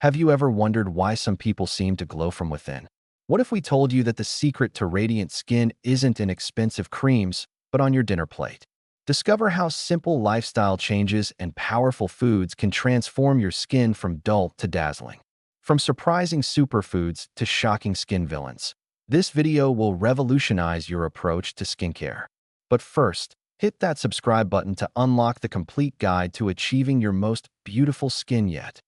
Have you ever wondered why some people seem to glow from within? What if we told you that the secret to radiant skin isn't in expensive creams, but on your dinner plate? Discover how simple lifestyle changes and powerful foods can transform your skin from dull to dazzling. From surprising superfoods to shocking skin villains, this video will revolutionize your approach to skincare. But first, hit that subscribe button to unlock the complete guide to achieving your most beautiful skin yet.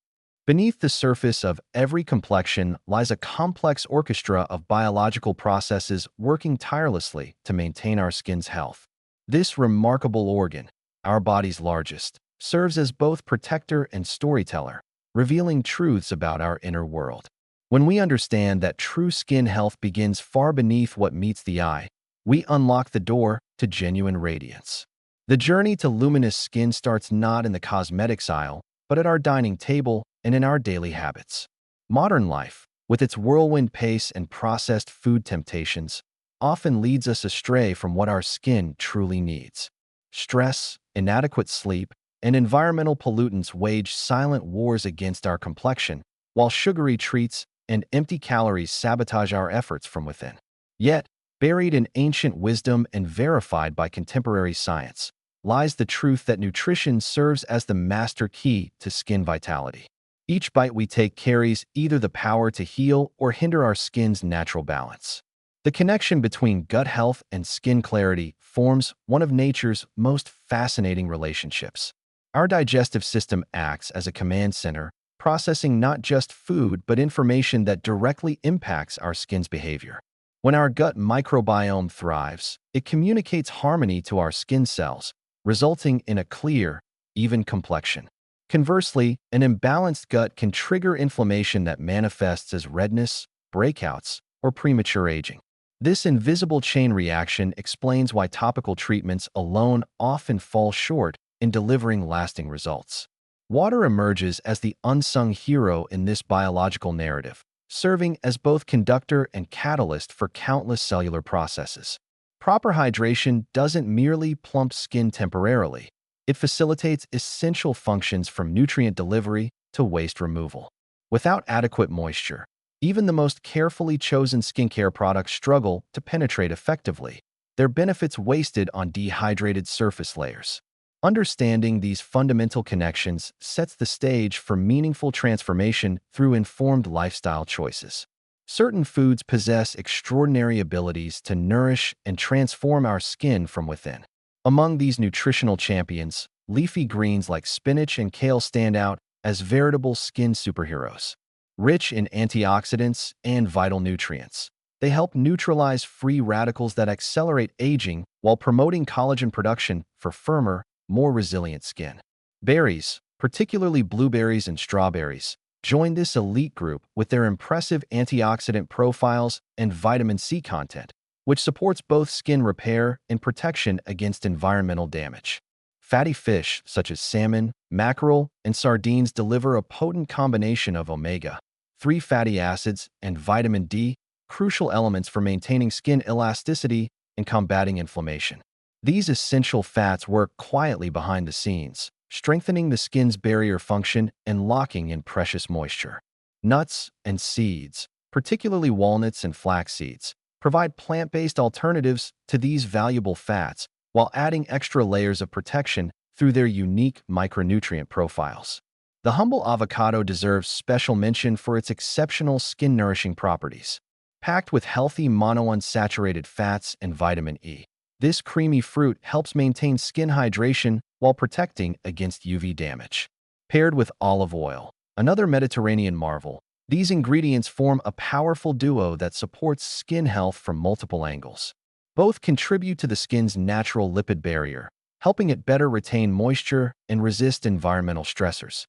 Beneath the surface of every complexion lies a complex orchestra of biological processes working tirelessly to maintain our skin's health. This remarkable organ, our body's largest, serves as both protector and storyteller, revealing truths about our inner world. When we understand that true skin health begins far beneath what meets the eye, we unlock the door to genuine radiance. The journey to luminous skin starts not in the cosmetics aisle, but at our dining table and in our daily habits. Modern life, with its whirlwind pace and processed food temptations, often leads us astray from what our skin truly needs. Stress, inadequate sleep, and environmental pollutants wage silent wars against our complexion, while sugary treats and empty calories sabotage our efforts from within. Yet, buried in ancient wisdom and verified by contemporary science, lies the truth that nutrition serves as the master key to skin vitality. Each bite we take carries either the power to heal or hinder our skin's natural balance. The connection between gut health and skin clarity forms one of nature's most fascinating relationships. Our digestive system acts as a command center, processing not just food but information that directly impacts our skin's behavior. When our gut microbiome thrives, it communicates harmony to our skin cells, resulting in a clear, even complexion. Conversely, an imbalanced gut can trigger inflammation that manifests as redness, breakouts, or premature aging. This invisible chain reaction explains why topical treatments alone often fall short in delivering lasting results. Water emerges as the unsung hero in this biological narrative, serving as both conductor and catalyst for countless cellular processes. Proper hydration doesn't merely plump skin temporarily. It facilitates essential functions from nutrient delivery to waste removal. Without adequate moisture, even the most carefully chosen skincare products struggle to penetrate effectively, their benefits wasted on dehydrated surface layers. Understanding these fundamental connections sets the stage for meaningful transformation through informed lifestyle choices. Certain foods possess extraordinary abilities to nourish and transform our skin from within. Among these nutritional champions, leafy greens like spinach and kale stand out as veritable skin superheroes. Rich in antioxidants and vital nutrients, they help neutralize free radicals that accelerate aging while promoting collagen production for firmer, more resilient skin. Berries, particularly blueberries and strawberries, join this elite group with their impressive antioxidant profiles and vitamin C content, which supports both skin repair and protection against environmental damage. Fatty fish, such as salmon, mackerel, and sardines, deliver a potent combination of omega-3 fatty acids and vitamin D, crucial elements for maintaining skin elasticity and combating inflammation. These essential fats work quietly behind the scenes, strengthening the skin's barrier function and locking in precious moisture. Nuts and seeds, particularly walnuts and flax seeds, provide plant-based alternatives to these valuable fats while adding extra layers of protection through their unique micronutrient profiles. The humble avocado deserves special mention for its exceptional skin-nourishing properties. Packed with healthy monounsaturated fats and vitamin E, this creamy fruit helps maintain skin hydration while protecting against UV damage. Paired with olive oil, another Mediterranean marvel, these ingredients form a powerful duo that supports skin health from multiple angles. Both contribute to the skin's natural lipid barrier, helping it better retain moisture and resist environmental stressors.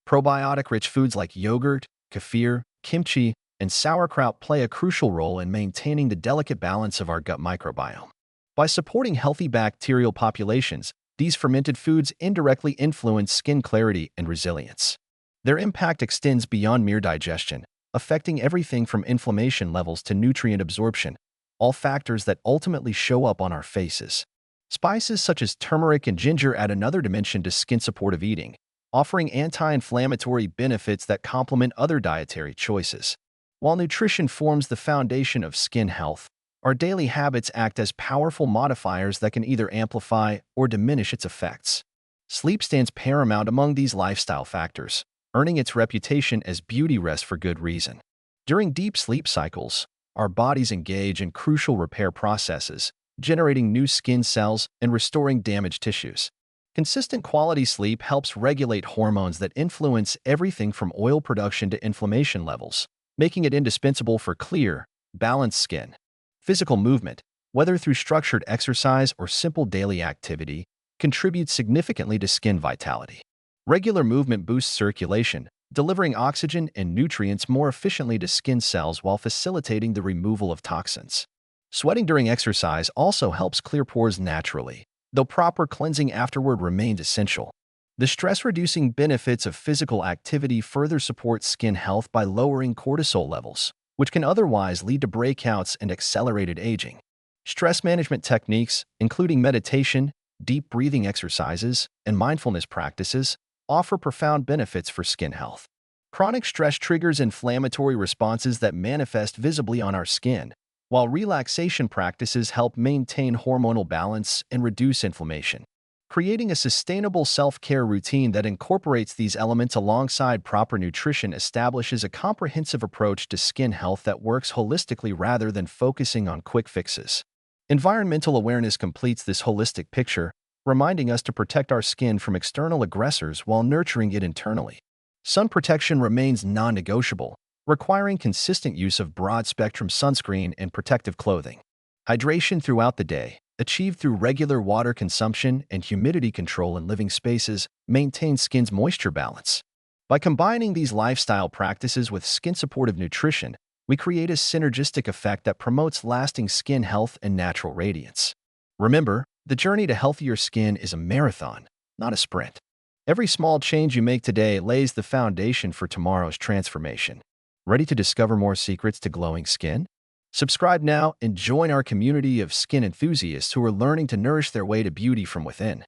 Probiotic-rich foods like yogurt, kefir, kimchi, and sauerkraut play a crucial role in maintaining the delicate balance of our gut microbiome. By supporting healthy bacterial populations, these fermented foods indirectly influence skin clarity and resilience. Their impact extends beyond mere digestion, affecting everything from inflammation levels to nutrient absorption, all factors that ultimately show up on our faces. Spices such as turmeric and ginger add another dimension to skin-supportive eating, offering anti-inflammatory benefits that complement other dietary choices. While nutrition forms the foundation of skin health, our daily habits act as powerful modifiers that can either amplify or diminish its effects. Sleep stands paramount among these lifestyle factors, earning its reputation as beauty rest for good reason. During deep sleep cycles, our bodies engage in crucial repair processes, generating new skin cells and restoring damaged tissues. Consistent quality sleep helps regulate hormones that influence everything from oil production to inflammation levels, making it indispensable for clear, balanced skin. Physical movement, whether through structured exercise or simple daily activity, contributes significantly to skin vitality. Regular movement boosts circulation, delivering oxygen and nutrients more efficiently to skin cells while facilitating the removal of toxins. Sweating during exercise also helps clear pores naturally, though proper cleansing afterward remains essential. The stress-reducing benefits of physical activity further support skin health by lowering cortisol levels, which can otherwise lead to breakouts and accelerated aging. Stress management techniques, including meditation, deep breathing exercises, and mindfulness practices, offer profound benefits for skin health. Chronic stress triggers inflammatory responses that manifest visibly on our skin, while relaxation practices help maintain hormonal balance and reduce inflammation. Creating a sustainable self-care routine that incorporates these elements alongside proper nutrition establishes a comprehensive approach to skin health that works holistically rather than focusing on quick fixes. Environmental awareness completes this holistic picture, reminding us to protect our skin from external aggressors while nurturing it internally. Sun protection remains non-negotiable, requiring consistent use of broad-spectrum sunscreen and protective clothing. Hydration throughout the day, achieved through regular water consumption and humidity control in living spaces, maintains skin's moisture balance. By combining these lifestyle practices with skin-supportive nutrition, we create a synergistic effect that promotes lasting skin health and natural radiance. Remember, the journey to healthier skin is a marathon, not a sprint. Every small change you make today lays the foundation for tomorrow's transformation. Ready to discover more secrets to glowing skin? Subscribe now and join our community of skin enthusiasts who are learning to nourish their way to beauty from within.